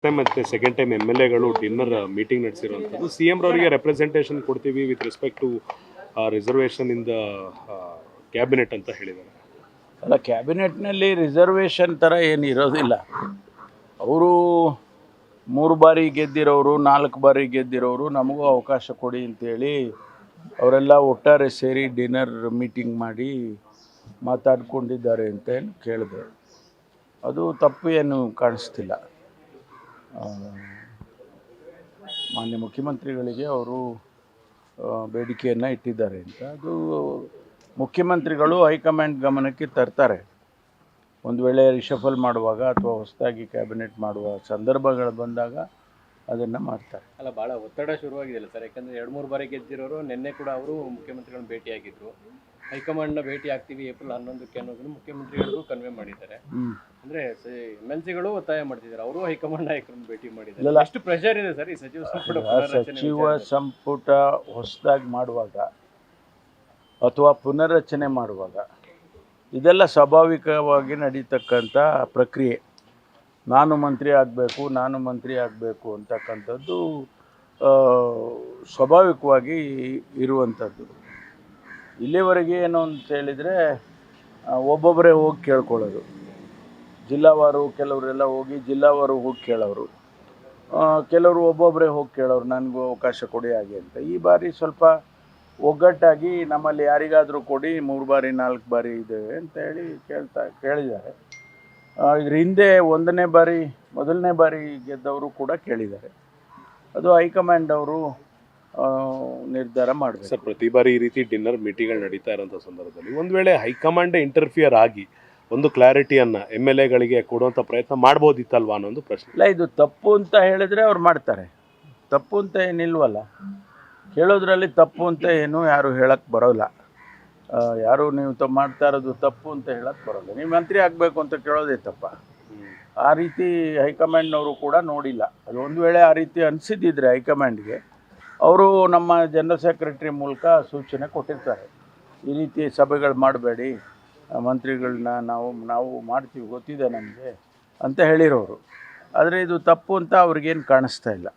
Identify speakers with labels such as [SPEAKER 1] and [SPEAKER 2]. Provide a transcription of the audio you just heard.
[SPEAKER 1] Time ಮತ್ತೆ second time ಎಮ್.ಎಲ್.ಎಗಳು dinner meeting ನಡೆಸಿರುವಂಥದ್ದು. ಸಿ.ಎಂ ರವರಿಗೆ ರೆಪ್ರೆಸೆಂಟೇಷನ್ ಕೊಡ್ತೀವಿ with respect to reservation in the cabinet ಅಂತ ಹೇಳಿದ್ದಾರೆ.
[SPEAKER 2] ಅಲ್ಲ, ಕ್ಯಾಬಿನೆಟ್ನಲ್ಲಿ ರಿಸರ್ವೇಷನ್ ಥರ ಏನು ಇರೋದಿಲ್ಲ. ಅವರು 3 ಬಾರಿ ಗೆದ್ದಿರೋರು, 4 ಬಾರಿ ಗೆದ್ದಿರೋರು, ನಮಗೂ ಅವಕಾಶ ಕೊಡಿ ಅಂತೇಳಿ ಅವರೆಲ್ಲ ಒಟ್ಟಾರೆ ಸೇರಿ ಡಿನ್ನರ್ ಮೀಟಿಂಗ್ ಮಾಡಿ ಮಾತಾಡ್ಕೊಂಡಿದ್ದಾರೆ ಅಂತ ಏನು ಕೇಳಿದೆ. ಅದು ತಪ್ಪು ಏನು ಕಾಣಿಸ್ತಿಲ್ಲ. ಮಾನ್ಯ ಮುಖ್ಯಮಂತ್ರಿಗಳಿಗೆ ಅವರು ಬೇಡಿಕೆಯನ್ನು ಇಟ್ಟಿದ್ದಾರೆ ಅಂತ ಅದು ಮುಖ್ಯಮಂತ್ರಿಗಳು ಹೈಕಮಾಂಡ್ ಗಮನಕ್ಕೆ ತರ್ತಾರೆ. ಒಂದು ವೇಳೆ ರಿಷಫಲ್ ಮಾಡುವಾಗ ಅಥವಾ ಹೊಸದಾಗಿ ಕ್ಯಾಬಿನೆಟ್ ಮಾಡುವ ಸಂದರ್ಭಗಳು ಬಂದಾಗ ಅದನ್ನು ಮಾಡ್ತಾರೆ.
[SPEAKER 3] ಅಲ್ಲ, ಭಾಳ ಒತ್ತಡ ಶುರುವಾಗಿದೆಯಲ್ಲ ಸರ್, ಯಾಕಂದರೆ 2-3 ಬಾರಿ ಗೆದ್ದಿರೋರು ನಿನ್ನೆ ಕೂಡ ಅವರು ಮುಖ್ಯಮಂತ್ರಿಗಳನ್ನ ಭೇಟಿಯಾಗಿದ್ದರು. ಹೈಕಮಾಂಡ್ನ ಭೇಟಿ ಆಗ್ತೀವಿ ಏಪ್ರಿಲ್ 11ಕ್ಕೆ ಅನ್ನೋದನ್ನು ಮುಖ್ಯಮಂತ್ರಿಗಳಿಗೂ ಕನ್ವೆ ಮಾಡಿದ್ದಾರೆ. ಅಂದರೆ ಎಮ್.ಎಲ್.ಸಿಗಳು ಒತ್ತಾಯ ಮಾಡ್ತಿದ್ದಾರೆ, ಅವರು ಹೈಕಮಾಂಡ್ ನಾಯಕರನ್ನು ಭೇಟಿ ಮಾಡಿದ್ದಾರೆ. ಎಷ್ಟು ಪ್ರೆಷರ್ ಇದೆ ಸರ್ ಈ ಸಚಿವ
[SPEAKER 2] ಸಂಪುಟ ಹೊಸದಾಗಿ ಮಾಡುವಾಗ ಅಥವಾ ಪುನರ್ರಚನೆ ಮಾಡುವಾಗ ಇದೆಲ್ಲ ಸ್ವಾಭಾವಿಕವಾಗಿ ನಡೀತಕ್ಕಂಥ ಪ್ರಕ್ರಿಯೆ. ನಾನು ಮಂತ್ರಿ ಆಗಬೇಕು ಅಂತಕ್ಕಂಥದ್ದು ಸ್ವಾಭಾವಿಕವಾಗಿ ಇರುವಂಥದ್ದು. ಇಲ್ಲಿವರೆಗೆ ಏನು ಅಂತ ಹೇಳಿದರೆ ಒಬ್ಬೊಬ್ಬರೇ ಹೋಗಿ ಕೇಳ್ಕೊಳ್ಳೋದು. ಜಿಲ್ಲಾವಾರು ಕೆಲವರೆಲ್ಲ ಹೋಗಿ ಜಿಲ್ಲಾವಾರು ಹೋಗಿ ಕೇಳೋರು, ಕೆಲವರು ಒಬ್ಬೊಬ್ಬರೇ ಹೋಗಿ ಕೇಳೋರು, ನನಗೂ ಅವಕಾಶ ಕೊಡಿ ಹಾಗೆ ಅಂತ. ಈ ಬಾರಿ ಸ್ವಲ್ಪ ಒಗ್ಗಟ್ಟಾಗಿ ನಮ್ಮಲ್ಲಿ ಯಾರಿಗಾದರೂ ಕೊಡಿ 3 ಬಾರಿ 4 ಬಾರಿ ಇದೆ ಅಂತ ಹೇಳಿ ಕೇಳಿದ್ದಾರೆ. ಇದ್ರ ಹಿಂದೆ ಮೊದಲನೇ ಬಾರಿ ಗೆದ್ದವರು ಕೂಡ ಕೇಳಿದ್ದಾರೆ. ಅದು ಹೈಕಮಾಂಡ್ ಅವರು ನಿರ್ಧಾರ ಮಾಡಬೇಕು.
[SPEAKER 1] ಸರ್, ಪ್ರತಿ ಬಾರಿ ಈ ರೀತಿ ಡಿನ್ನರ್ ಮೀಟಿಂಗ್ಗಳು ನಡೀತಾ ಇರೋಂಥ ಸಂದರ್ಭದಲ್ಲಿ ಒಂದು ವೇಳೆ ಹೈಕಮಾಂಡೇ ಇಂಟರ್ಫಿಯರ್ ಆಗಿ ಒಂದು ಕ್ಲಾರಿಟಿಯನ್ನು ಎಮ್.ಎಲ್.ಎಗಳಿಗೆ ಕೊಡುವಂಥ ಪ್ರಯತ್ನ ಮಾಡ್ಬೋದಿತ್ತಲ್ವಾ ಅನ್ನೋದು ಪ್ರಶ್ನೆ.
[SPEAKER 2] ಇಲ್ಲ, ಇದು ತಪ್ಪು ಅಂತ ಹೇಳಿದ್ರೆ ಅವ್ರು ಮಾಡ್ತಾರೆ. ತಪ್ಪು ಅಂತ ಏನಿಲ್ವಲ್ಲ, ಕೇಳೋದ್ರಲ್ಲಿ ತಪ್ಪು ಅಂತ ಏನು ಯಾರು ಹೇಳಕ್ಕೆ ಬರೋಲ್ಲ. ಯಾರು ನೀವು ಮಾಡ್ತಾ ಇರೋದು ತಪ್ಪು ಅಂತ ಹೇಳಕ್ಕೆ ಬರೋಲ್ಲ. ನೀವು ಮಂತ್ರಿ ಆಗಬೇಕು ಅಂತ ಕೇಳೋದೇ ತಪ್ಪ. ಆ ರೀತಿ ಹೈಕಮಾಂಡ್ನವರು ಕೂಡ ನೋಡಿಲ್ಲ. ಅದು ಒಂದು ವೇಳೆ ಆ ರೀತಿ ಅನಿಸಿದ್ದಿದ್ರೆ ಹೈಕಮಾಂಡ್ಗೆ ಅವರು ನಮ್ಮ ಜನರಲ್ ಸೆಕ್ರೆಟರಿ ಮೂಲಕ ಸೂಚನೆ ಕೊಟ್ಟಿರ್ತಾರೆ, ಈ ರೀತಿ ಸಭೆಗಳು ಮಾಡಬೇಡಿ, ಮಂತ್ರಿಗಳನ್ನ ನಾವು ಮಾಡ್ತೀವಿ, ಗೊತ್ತಿದೆ ನಮಗೆ ಅಂತ ಹೇಳಿರೋರು. ಆದರೆ ಇದು ತಪ್ಪು ಅಂತ ಅವ್ರಿಗೇನು ಕಾಣಿಸ್ತಾ ಇಲ್ಲ.